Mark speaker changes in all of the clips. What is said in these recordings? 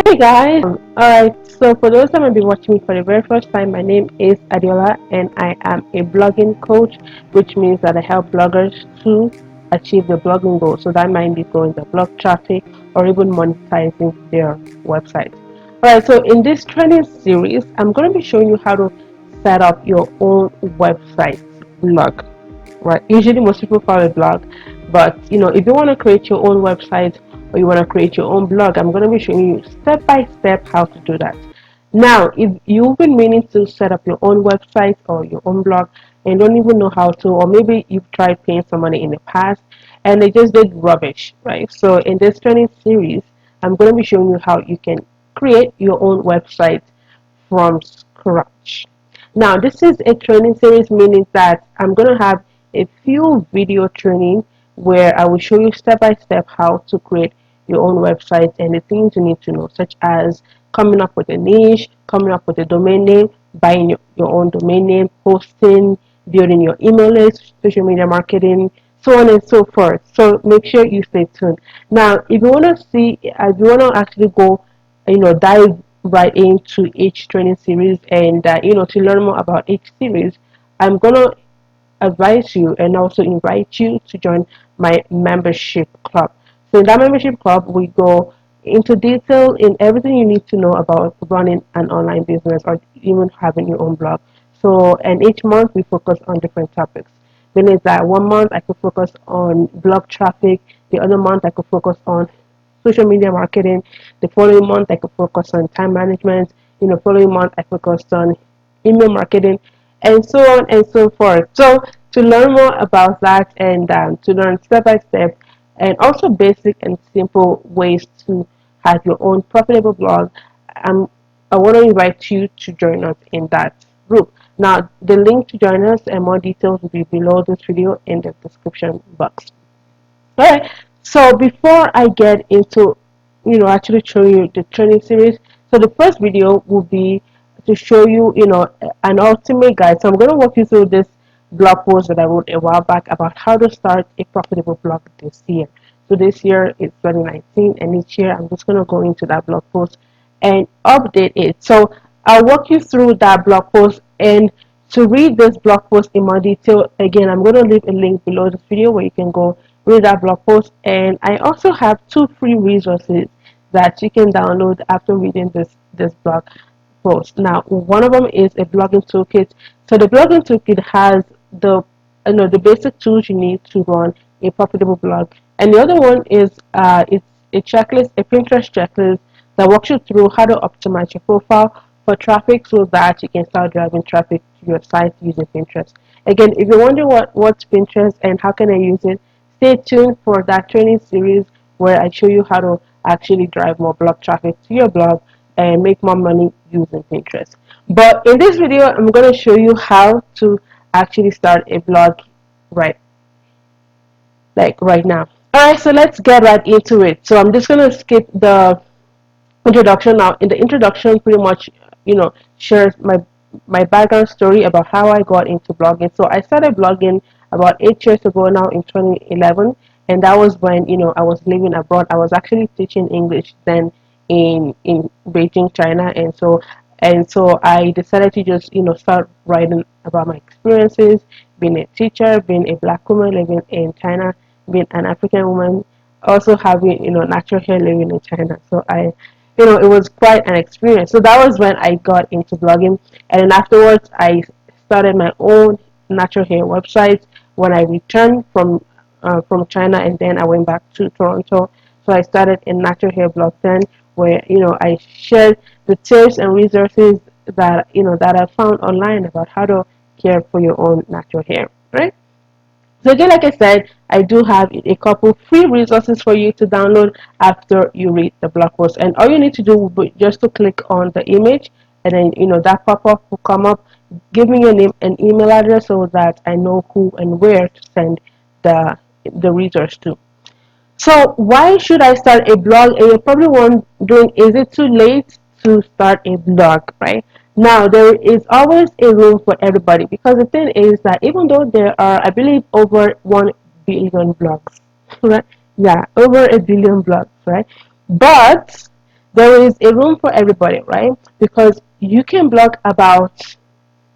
Speaker 1: Hey guys, alright, so for those that might be watching me for the very first time, my name is Adiola and I am a blogging coach, which means that I help bloggers to achieve the blogging goal. So that might be growing the blog traffic or even monetizing their website. Alright, so in this training series, I'm going to be showing you how to set up your own website blog. Right, usually most people call it blog, but if you want to create your own website or you want to create your own blog, I'm going to be showing you step by step how to do that. Now, if you've been meaning to set up your own website or your own blog and don't even know how to, or maybe you've tried paying somebody in the past and they just did rubbish, right? So in this training series, I'm going to be showing you how you can create your own website from scratch. Now, this is a training series, meaning that I'm going to have a few video training where I will show you step by step how to create your own website and the things you need to know, such as coming up with a niche, coming up with a domain name, buying your own domain name, hosting, building your email list, social media marketing, so on and so forth. So make sure you stay tuned. Now, if you want to see, if you want to actually go, dive right into each training series and to learn more about each series, I'm gonna advise you and also invite you to join my membership club. So in that membership club, we go into detail in everything you need to know about running an online business or even having your own blog. So, and each month we focus on different topics. Meaning that one month I could focus on blog traffic, the other month I could focus on social media marketing, the following month I could focus on time management, following month I focused on email marketing, and so on and so forth. So to learn more about that and to learn step by step and also basic and simple ways to have your own profitable blog, I want to invite you to join us in that group. Now, the link to join us and more details will be below this video in the description box. Alright, so before I get into, actually showing you the training series, so the first video will be to show you, an ultimate guide. So I'm going to walk you through this blog post that I wrote a while back about how to start a profitable blog this year. So this year is 2019, and each year I'm just going to go into that blog post and update it. So I'll walk you through that blog post, and to read this blog post in more detail, again, I'm going to leave a link below this video where you can go read that blog post. And I also have two free resources that you can download after reading this blog post. Now, one of them is a blogging toolkit. So the blogging toolkit has the basic tools you need to run a profitable blog, and the other one is it's a checklist, a Pinterest checklist that walks you through how to optimize your profile for traffic so that you can start driving traffic to your site using Pinterest. Again, if you wonder what's Pinterest and how can I use it, stay tuned for that training series where I show you how to actually drive more blog traffic to your blog and make more money using Pinterest. But in this video, I'm going to show you how to actually start a blog right right now. Alright, so let's get right into it. So I'm just going to skip the introduction now. In the introduction, pretty much, shares my background story about how I got into blogging. So I started blogging about 8 years ago now in 2011, and that was when I was living abroad. I was actually teaching English then in Beijing, China, and so I decided to just start writing about my experiences being a teacher, being a black woman living in China, being an African woman, also having natural hair living in China. So it was quite an experience. So that was when I got into blogging, and then afterwards I started my own natural hair website when I returned from China, and then I went back to Toronto. So I started a natural hair blog then, where I shared the tips and resources that I found online about how to care for your own natural hair, right? So again, like I said, I do have a couple free resources for you to download after you read the blog post. And all you need to do will be just to click on the image, and then that pop-up will come up. Give me your name and email address so that I know who and where to send the resource to. So why should I start a blog? And you're probably wondering, is it too late to start a blog, right? Now, there is always a room for everybody, because the thing is that even though there are, I believe, over 1 billion blogs, right? Yeah, over a billion blogs, right? But there is a room for everybody, right? Because you can blog about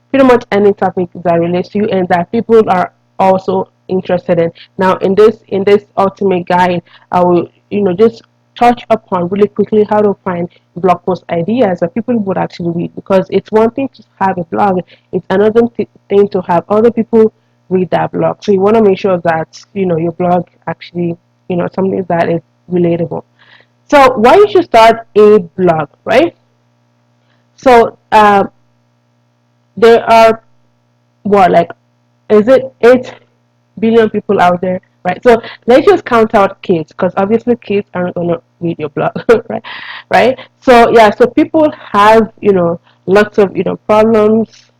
Speaker 1: pretty much any topic that relates to you and that people are also interested in. Now, in this ultimate guide, I will just touch upon really quickly how to find blog post ideas that people would actually read, because it's one thing to have a blog, it's another thing to have other people read that blog. So you want to make sure that your blog actually something that is relatable. So why you should start a blog, right? So there are what, like, is it 8 billion people out there, right? So let's just count out kids, because obviously kids aren't going to read your blog, right? Right. So yeah, so people have lots of problems,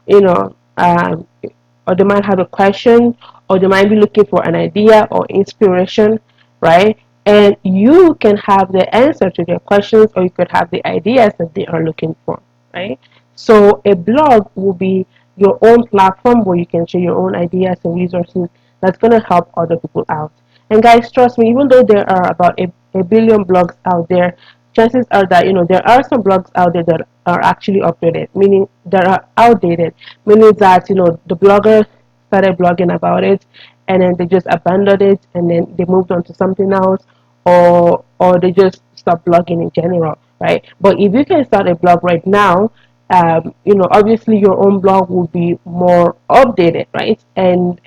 Speaker 1: you know, or they might have a question, or they might be looking for an idea or inspiration, right? And you can have the answer to their questions, or you could have the ideas that they are looking for, right? So a blog will be your own platform where you can share your own ideas and resources that's going to help other people out. And guys, trust me, even though there are about a billion blogs out there, chances are that there are some blogs out there that are actually updated, meaning that are outdated, meaning that the blogger started blogging about it and then they just abandoned it and then they moved on to something else, or they just stopped blogging in general, right? But if you can start a blog right now, obviously your own blog will be more updated, right? And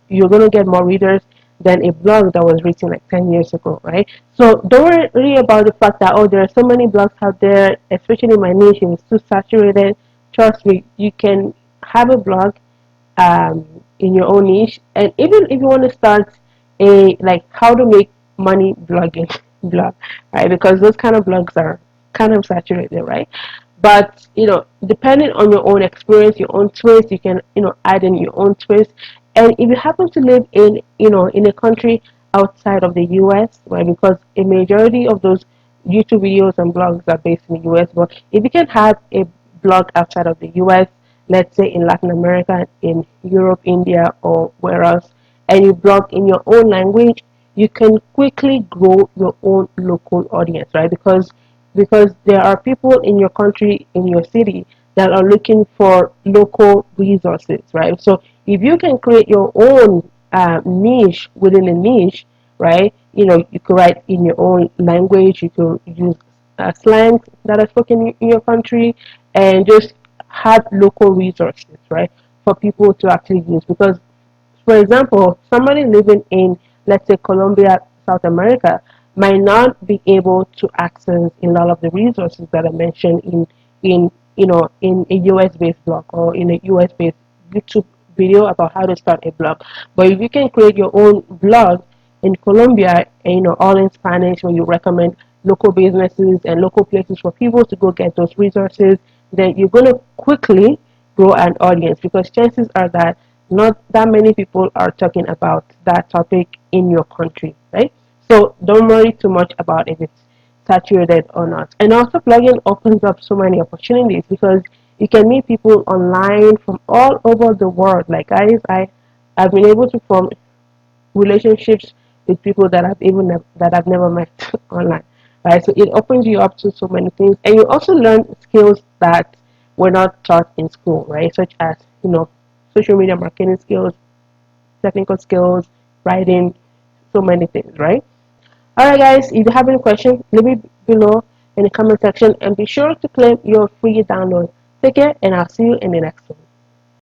Speaker 1: you're gonna get more readers than a blog that was written like 10 years ago, right? So don't worry about the fact that, oh, there are so many blogs out there, especially my niche is too saturated. Trust me, you can have a blog in your own niche. And even if you want to start a, like, how to make money blogging blog, right? Because those kind of blogs are kind of saturated, right? But depending on your own experience, your own twist, you can add in your own twist. And if you happen to live in a country outside of the US, right? Because a majority of those YouTube videos and blogs are based in the US, but if you can have a blog outside of the US, let's say in Latin America, in Europe, India, or where else, and you blog in your own language, you can quickly grow your own local audience, right? Because there are people in your country, in your city, that are looking for local resources, right? So if you can create your own niche within a niche, right? You could write in your own language, you could use slang that are spoken in your country, and just have local resources, right, for people to actually use. Because, for example, somebody living in, let's say, Colombia, South America, might not be able to access a lot of the resources that I mentioned in a US based blog or in a US based YouTube video about how to start a blog. But if you can create your own blog in Colombia, and, all in Spanish, where you recommend local businesses and local places for people to go get those resources, then you're going to quickly grow an audience, because chances are that not that many people are talking about that topic in your country, right? So don't worry too much about if it's saturated or not. And also, blogging opens up so many opportunities, because you can meet people online from all over the world. Like, guys, I've been able to form relationships with people that I've never met online, right? So it opens you up to so many things, and you also learn skills that were not taught in school, right? Such as social media marketing skills, technical skills, writing, so many things, right? All right, guys. If you have any questions, leave it below in the comment section, and be sure to claim your free download. Take care, and I'll see you in the next one.